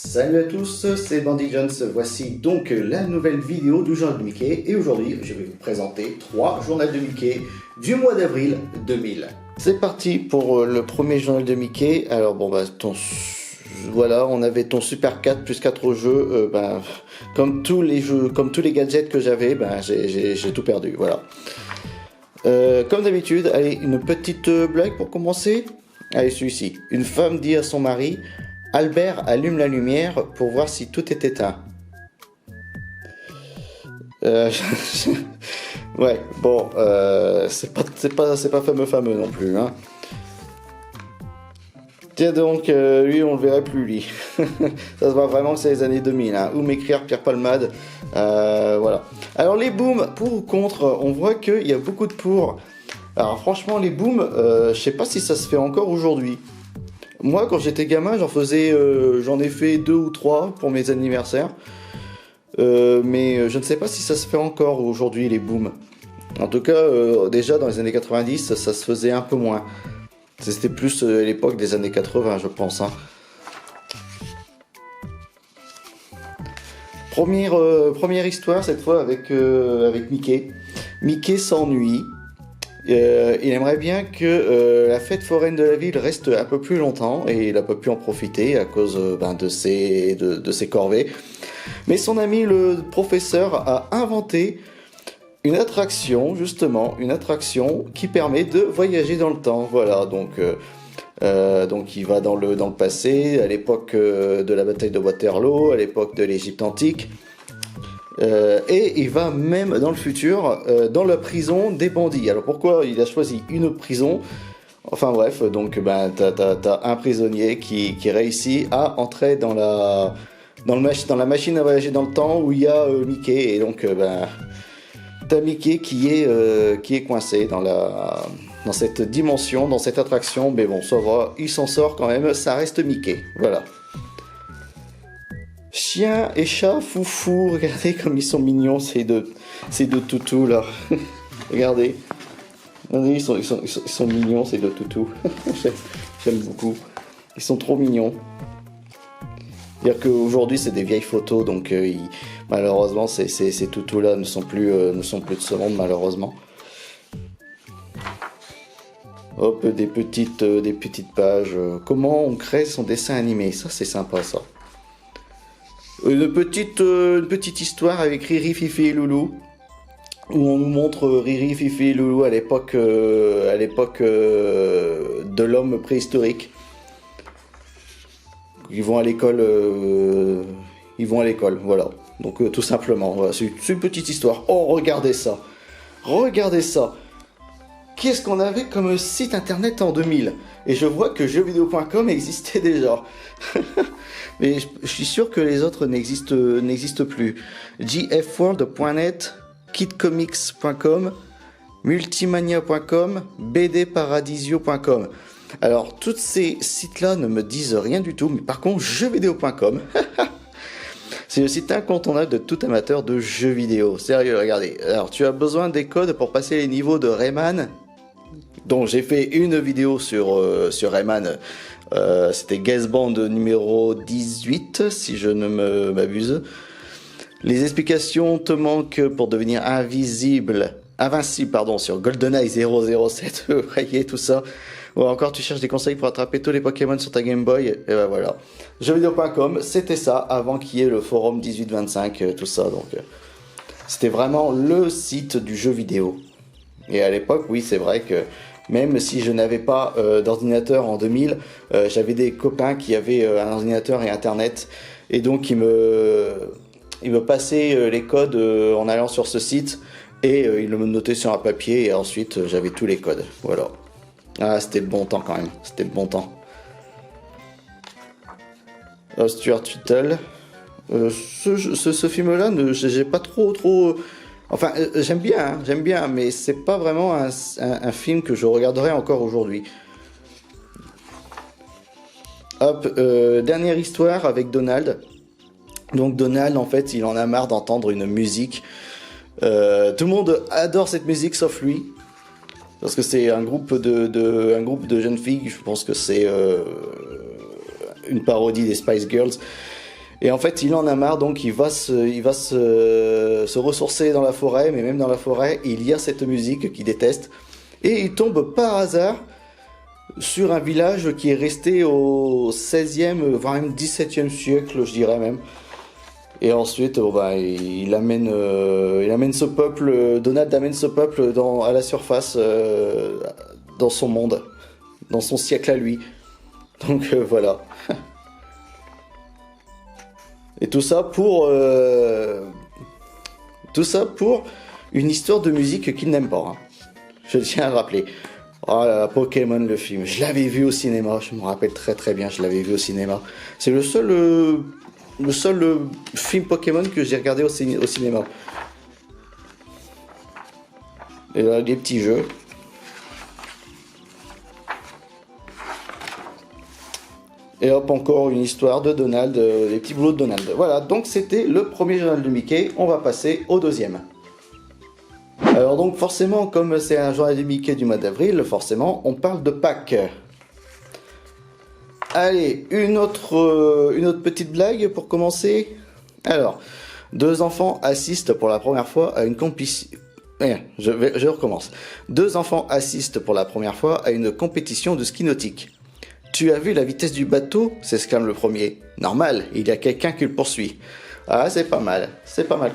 Salut à tous, c'est Bandy Jones. Voici donc la nouvelle vidéo du journal de Mickey et aujourd'hui je vais vous présenter 3 journaux de Mickey du mois d'avril 2000. C'est parti pour le premier journal de Mickey. Alors bon voilà, on avait ton Super 4 plus 4 jeux, comme tous les jeux, comme tous les gadgets que j'avais, j'ai tout perdu, voilà. Comme d'habitude, allez, une petite blague pour commencer. Allez, celui-ci. Une femme dit à son mari: Albert, allume la lumière pour voir si tout est éteint. Ouais, bon, c'est pas fameux non plus, hein. Tiens donc, lui on le verrait plus, lui. Ça se voit vraiment que c'est les années 2000, hein. Ou m'écrire Pierre Palmade, voilà. Alors les booms, pour ou contre, on voit qu'il y a beaucoup de pour. Alors franchement les booms, je sais pas si ça se fait encore aujourd'hui. Moi quand j'étais gamin j'en ai fait 2 ou 3 pour mes anniversaires. Mais je ne sais pas si ça se fait encore aujourd'hui les booms. En tout cas déjà dans les années 90 ça se faisait un peu moins. C'était plus à l'époque des années 80 je pense, hein. Première histoire cette fois avec Mickey. Mickey s'ennuie. Il aimerait bien que la fête foraine de la ville reste un peu plus longtemps et il n'a pas pu en profiter à cause de ses corvées. Mais son ami le professeur a inventé une attraction, justement, une attraction qui permet de voyager dans le temps. Voilà, donc il va dans le passé, à l'époque de la bataille de Waterloo, à l'époque de l'Égypte antique. Et il va même dans le futur, dans la prison des bandits. Alors pourquoi il a choisi une prison? Enfin bref, donc t'as un prisonnier qui réussit à entrer dans la machine à voyager dans le temps où il y a Mickey. Et donc t'as Mickey qui est coincé dans cette dimension, dans cette attraction. Mais bon, ça va, il s'en sort quand même, ça reste Mickey. Voilà. Chien et chat foufou, regardez comme ils sont mignons ces deux toutous là. Regardez, ils sont mignons ces deux toutous. J'aime beaucoup, ils sont trop mignons. C'est-à-dire qu'aujourd'hui c'est des vieilles photos, donc malheureusement ces toutous là ne sont plus de ce monde malheureusement. Hop, des petites pages. Comment on crée son dessin animé, ça c'est sympa ça. Une petite histoire avec Riri, Fifi et Loulou, où on nous montre Riri, Fifi et Loulou à l'époque de l'homme préhistorique. Ils vont à l'école, voilà. Donc tout simplement, voilà, c'est une petite histoire. Oh, regardez ça, Qu'est-ce qu'on avait comme site internet en 2000? Et je vois que jeuxvideo.com existait déjà. Mais je suis sûr que les autres n'existent plus. gfworld.net, kidcomics.com, multimania.com, bdparadisio.com. Alors, tous ces sites-là ne me disent rien du tout, mais par contre, jeuxvideo.com, c'est le site incontournable de tout amateur de jeux vidéo. Sérieux, regardez. Alors, tu as besoin des codes pour passer les niveaux de Rayman. Donc j'ai fait une vidéo sur Rayman, c'était Guest Band numéro 18 si je ne m'abuse. Les explications te manquent pour devenir invincible sur GoldenEye 007, vous voyez tout ça. Ou encore tu cherches des conseils pour attraper tous les Pokémon sur ta Game Boy, et ben voilà. Jeuxvideo.com, c'était ça avant qu'il y ait le forum 1825, tout ça, donc c'était vraiment le site du jeu vidéo. Et à l'époque, oui, c'est vrai que même si je n'avais pas d'ordinateur en 2000, j'avais des copains qui avaient un ordinateur et internet, et donc ils me passaient les codes en allant sur ce site, et ils me notaient sur un papier, et ensuite j'avais tous les codes. Voilà. Ah, c'était le bon temps quand même, c'était le bon temps. Stuart Little. Ce film-là, j'ai pas trop... Enfin, j'aime bien, mais c'est pas vraiment un film que je regarderai encore aujourd'hui. Hop, dernière histoire avec Donald. Donc Donald, en fait, il en a marre d'entendre une musique. Tout le monde adore cette musique, sauf lui. Parce que c'est un groupe de jeunes filles, je pense que c'est une parodie des Spice Girls. Et en fait, il en a marre, donc se ressourcer dans la forêt, mais même dans la forêt, il y a cette musique qu'il déteste. Et il tombe par hasard sur un village qui est resté au 16e, voire même 17e siècle, je dirais même. Et ensuite, il amène ce peuple, Donald amène ce peuple à la surface, dans son monde, dans son siècle à lui. Donc voilà. Et tout ça pour une histoire de musique qu'il n'aime pas, hein. Je tiens à le rappeler. Oh là là, Pokémon le film, je l'avais vu au cinéma, je me rappelle très très bien, je l'avais vu au cinéma. C'est le seul film Pokémon que j'ai regardé au cinéma. Et là, des petits jeux. Et hop, encore une histoire de Donald, les petits boulots de Donald. Voilà, donc c'était le premier journal de Mickey. On va passer au deuxième. Alors donc forcément, comme c'est un journal de Mickey du mois d'avril, forcément, on parle de Pâques. Allez, une autre petite blague pour commencer. Alors, deux enfants assistent pour la première fois à une compétition. Je recommence. Deux enfants assistent pour la première fois à une compétition de ski nautique. Tu as vu la vitesse du bateau? S'exclame le premier. Normal, il y a quelqu'un qui le poursuit. Ah, c'est pas mal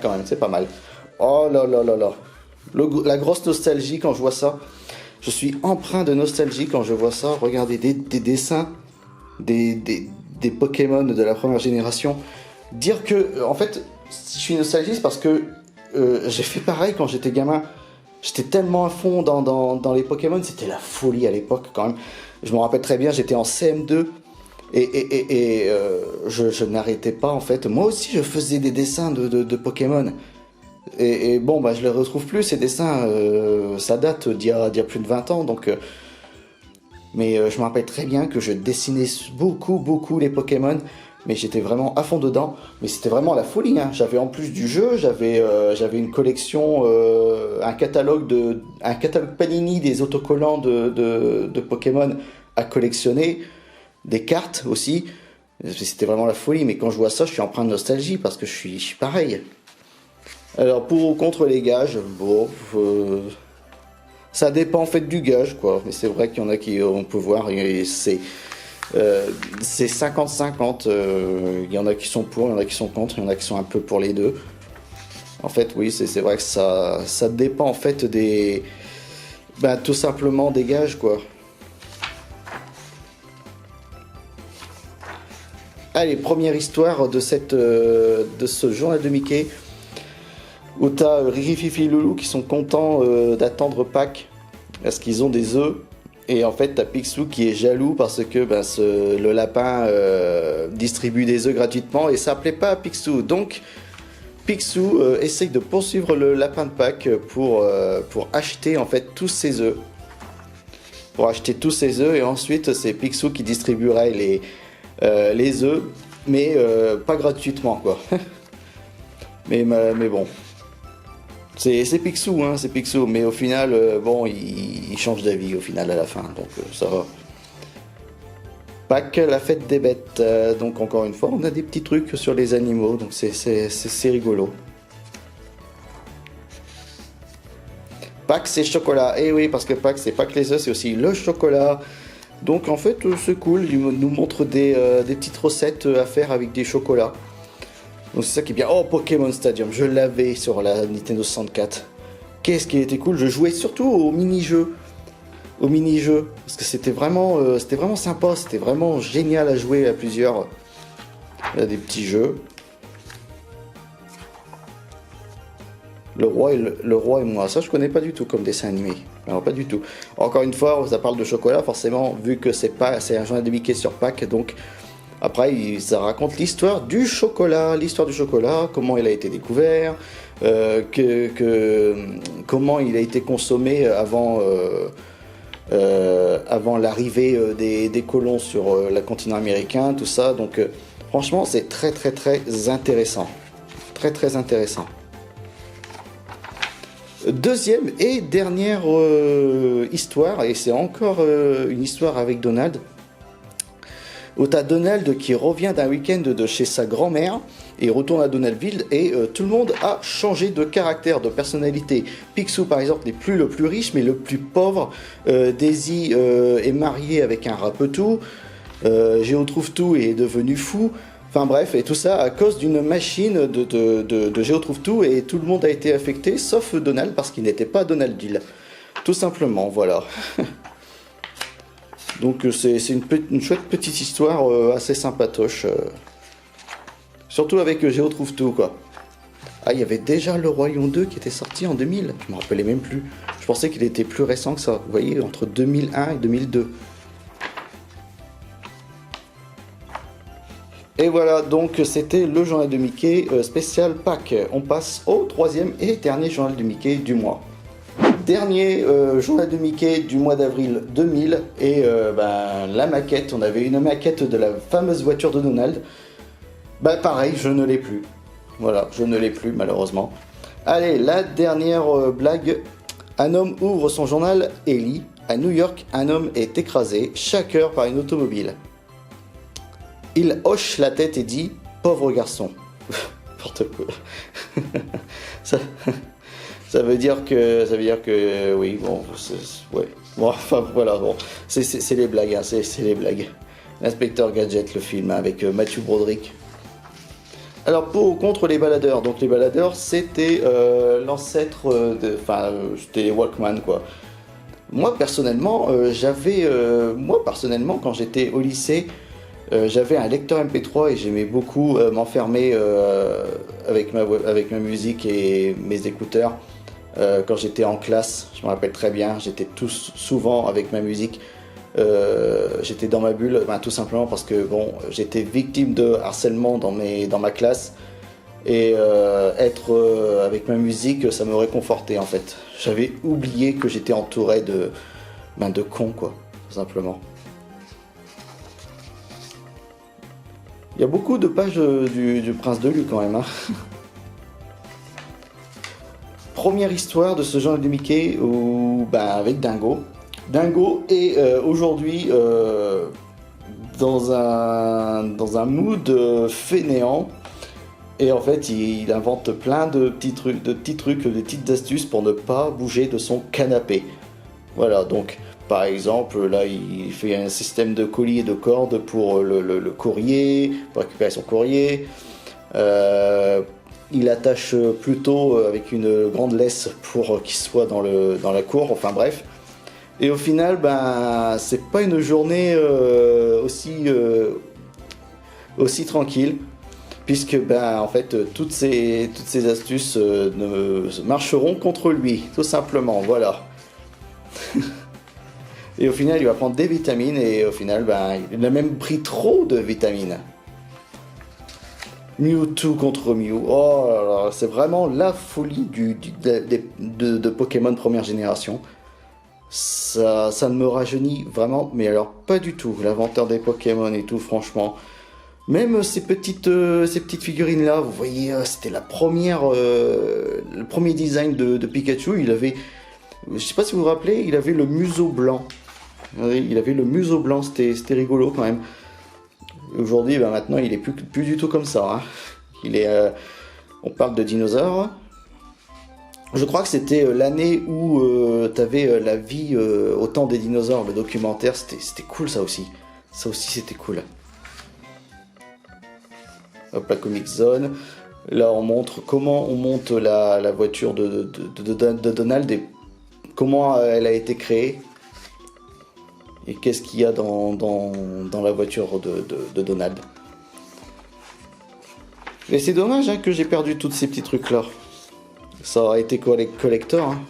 quand même, c'est pas mal. Oh là là là là. La grosse nostalgie quand je vois ça. Je suis empreint de nostalgie quand je vois ça. Regardez des dessins, des Pokémon de la première génération. Dire que, en fait, je suis nostalgique parce que j'ai fait pareil quand j'étais gamin. J'étais tellement à fond dans les Pokémon, c'était la folie à l'époque quand même. Je me rappelle très bien, j'étais en CM2 et je n'arrêtais pas en fait. Moi aussi, je faisais des dessins de Pokémon. Et bon, je les retrouve plus ces dessins. Ça date d'il y a plus de 20 ans, donc. Mais je me rappelle très bien que je dessinais beaucoup les Pokémon. Mais j'étais vraiment à fond dedans. Mais c'était vraiment la folie, hein. J'avais en plus du jeu, j'avais une collection, un catalogue Panini des autocollants de Pokémon à collectionner, des cartes aussi. C'était vraiment la folie. Mais quand je vois ça, je suis empreint de nostalgie parce que je suis pareil. Alors pour ou contre les gages, bon, ça dépend en fait du gage, quoi. Mais c'est vrai qu'il y en a qui, on peut voir, c'est 50-50, il y en a qui sont pour, il y en a qui sont contre, il y en a qui sont un peu pour les deux. En fait, oui, c'est vrai que ça dépend en fait tout simplement des gages, quoi. Allez, première histoire de ce journal de Mickey, où t'as Riri, Fifi et Loulou qui sont contents d'attendre Pâques, parce qu'ils ont des œufs. Et en fait, t'as Picsou qui est jaloux parce que le lapin distribue des œufs gratuitement et ça plaît pas à Picsou. Donc, Picsou essaye de poursuivre le lapin de Pâques pour acheter en fait tous ses œufs. Pour acheter tous ses œufs et ensuite c'est Picsou qui distribuerait les œufs, mais pas gratuitement, quoi. mais bon. C'est Picsou, hein, c'est Picsou, mais au final, il change d'avis au final à la fin, donc ça va. Pâques, la fête des bêtes, donc encore une fois, on a des petits trucs sur les animaux, donc c'est rigolo. Pâques, c'est chocolat, et oui, parce que Pâques, c'est pas que les œufs, c'est aussi le chocolat. Donc en fait, c'est cool, il nous montre des petites recettes à faire avec des chocolats. Donc c'est ça qui est bien. Oh, Pokémon Stadium, je l'avais sur la Nintendo 64. Qu'est-ce qui était cool, je jouais surtout aux mini-jeux. Parce que c'était vraiment sympa, c'était vraiment génial à jouer à plusieurs. Il y a des petits jeux. Le roi et moi, ça je connais pas du tout comme dessin animé. Alors pas du tout. Encore une fois, ça parle de chocolat, forcément, vu que c'est un journal de Mickey sur Pâques, donc. Après, ça raconte l'histoire du chocolat, comment il a été découvert, comment il a été consommé avant l'arrivée des colons sur le continent américain, tout ça. Donc, franchement, c'est très intéressant. Très intéressant. Deuxième et dernière histoire, et c'est encore une histoire avec Donald. où t'as Donald qui revient d'un week-end de chez sa grand-mère et retourne à Donaldville et tout le monde a changé de caractère, de personnalité. Picsou par exemple n'est plus le plus riche mais le plus pauvre. Daisy est mariée avec un rapetou. Géo trouve tout et est devenu fou. Enfin bref, et tout ça à cause d'une machine de Géo trouve tout et tout le monde a été affecté sauf Donald parce qu'il n'était pas à Donaldville. Tout simplement, voilà. Donc c'est une chouette petite histoire assez sympatoche. Surtout avec Géo trouve tout, quoi. Ah, il y avait déjà Le Roi Lion 2 qui était sorti en 2000. Je me rappelais même plus. Je pensais qu'il était plus récent que ça. Vous voyez, entre 2001 et 2002. Et voilà, donc c'était le journal de Mickey spécial Pâques. On passe au troisième et dernier journal de Mickey du mois. Dernier journal de Mickey du mois d'avril 2000 et la maquette, on avait une maquette de la fameuse voiture de Donald. Bah pareil, je ne l'ai plus. Voilà, je ne l'ai plus malheureusement. Allez, la dernière blague. Un homme ouvre son journal et lit. À New York, un homme est écrasé chaque heure par une automobile. Il hoche la tête et dit « Pauvre garçon ». N'importe quoi. Ça veut dire que oui, bon, ouais. Bon, enfin voilà, bon, c'est les blagues, hein, c'est les blagues. L'inspecteur Gadget, le film, hein, avec Matthew Broderick. Alors pour ou contre les baladeurs, donc les baladeurs c'était l'ancêtre c'était les Walkman quoi. Moi personnellement, quand j'étais au lycée, j'avais un lecteur MP3 et j'aimais beaucoup m'enfermer avec ma musique et mes écouteurs. Quand j'étais en classe, je me rappelle très bien, j'étais souvent avec ma musique. J'étais dans ma bulle, tout simplement parce que bon, j'étais victime de harcèlement dans ma classe et être avec ma musique, ça me réconfortait en fait. J'avais oublié que j'étais entouré de cons quoi, tout simplement. Il y a beaucoup de pages du Prince de Lu quand même. Hein. Première histoire de ce genre de Mickey avec Dingo. Dingo est aujourd'hui dans un mood fainéant et en fait il invente plein de petits trucs, de petites astuces pour ne pas bouger de son canapé. Voilà, donc par exemple là il fait un système de colis et de cordes pour le courrier, pour récupérer son courrier. Il attache plutôt avec une grande laisse pour qu'il soit dans la cour, enfin bref. Et au final, c'est pas une journée aussi tranquille, puisque en fait toutes ces astuces ne marcheront contre lui, tout simplement, voilà. Et au final, il va prendre des vitamines et au final, il a même pris trop de vitamines. Mewtwo contre Mew, oh là là, c'est vraiment la folie de Pokémon première génération. Ça ne me rajeunit vraiment, mais alors pas du tout. L'inventeur des Pokémon et tout, franchement. Même ces petites figurines là, vous voyez, c'était le premier design de Pikachu. Il avait, je sais pas si vous vous rappelez, il avait le museau blanc. Il avait le museau blanc, c'était rigolo quand même. Aujourd'hui, maintenant, il est plus du tout comme ça. Hein. On parle de dinosaures. Je crois que c'était l'année où t'avais la vie au temps des dinosaures, le documentaire. C'était cool ça aussi. Ça aussi, c'était cool. Hop, la Comic Zone. Là, on montre comment on monte la voiture de Donald et comment elle a été créée. Et qu'est-ce qu'il y a dans la voiture de Donald. Et c'est dommage que j'ai perdu tous ces petits trucs là. Ça aurait été collector. Hein.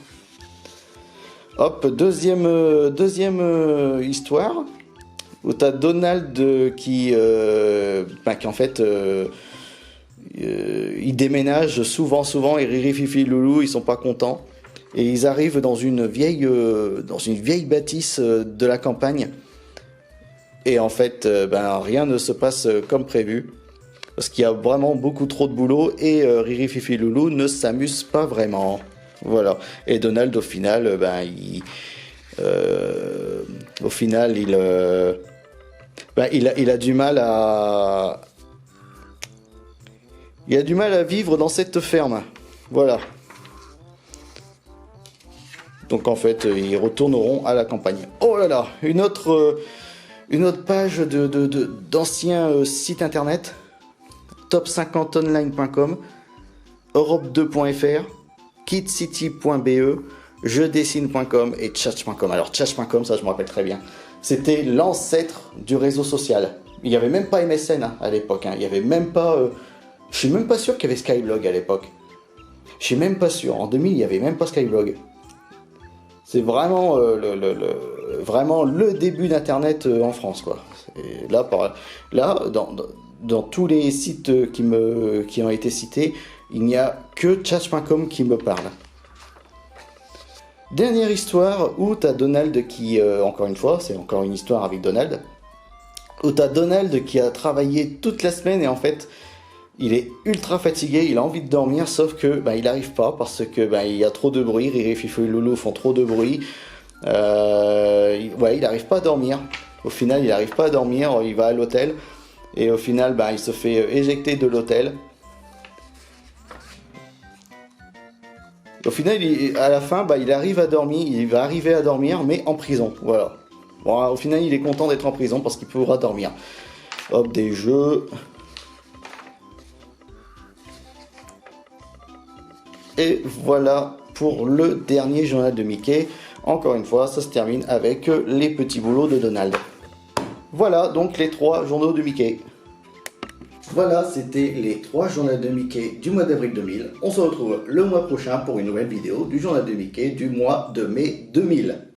Hop, deuxième histoire. Où t'as Donald qui en fait il déménage souvent et Riri, Fifi, Loulou ils sont pas contents. Et ils arrivent dans une vieille bâtisse de la campagne. Et en fait, rien ne se passe comme prévu. Parce qu'il y a vraiment beaucoup trop de boulot. Et Riri, Fifi, Loulou ne s'amusent pas vraiment. Voilà. Et Donald, au final, Ben, il a du mal à... Il a du mal à vivre dans cette ferme. Voilà. Donc en fait, ils retourneront à la campagne. Oh là là, une autre page d'anciens sites internet. top50online.com, europe2.fr, kidcity.be, jedessine.com et tchatch.com. Alors tchatch.com, ça je me rappelle très bien. C'était l'ancêtre du réseau social. Il n'y avait même pas MSN à l'époque. Il n'y avait même pas... je suis même pas sûr qu'il y avait Skyblog à l'époque. Je suis même pas sûr. En 2000, il n'y avait même pas Skyblog. C'est vraiment, vraiment le début d'Internet en France, quoi. Et là, dans tous les sites qui ont été cités, il n'y a que tchatch.com qui me parle. Dernière histoire où tu as Donald qui, encore une fois, c'est encore une histoire avec Donald, où tu as Donald qui a travaillé toute la semaine et en fait, il est ultra fatigué, il a envie de dormir, sauf que il n'arrive pas parce que il y a trop de bruit, Riri, Fifou et Loulou font trop de bruit. Il n'arrive pas à dormir. Au final, il n'arrive pas à dormir, il va à l'hôtel et au final, il se fait éjecter de l'hôtel. Au final, à la fin, il arrive à dormir, il va arriver à dormir, mais en prison. Voilà. Bon, au final, il est content d'être en prison parce qu'il pourra dormir. Hop, des jeux. Et voilà pour le dernier journal de Mickey. Encore une fois, ça se termine avec les petits boulots de Donald. Voilà donc les 3 journaux de Mickey. Voilà, c'était les 3 journaux de Mickey du mois d'avril 2000. On se retrouve le mois prochain pour une nouvelle vidéo du journal de Mickey du mois de mai 2000.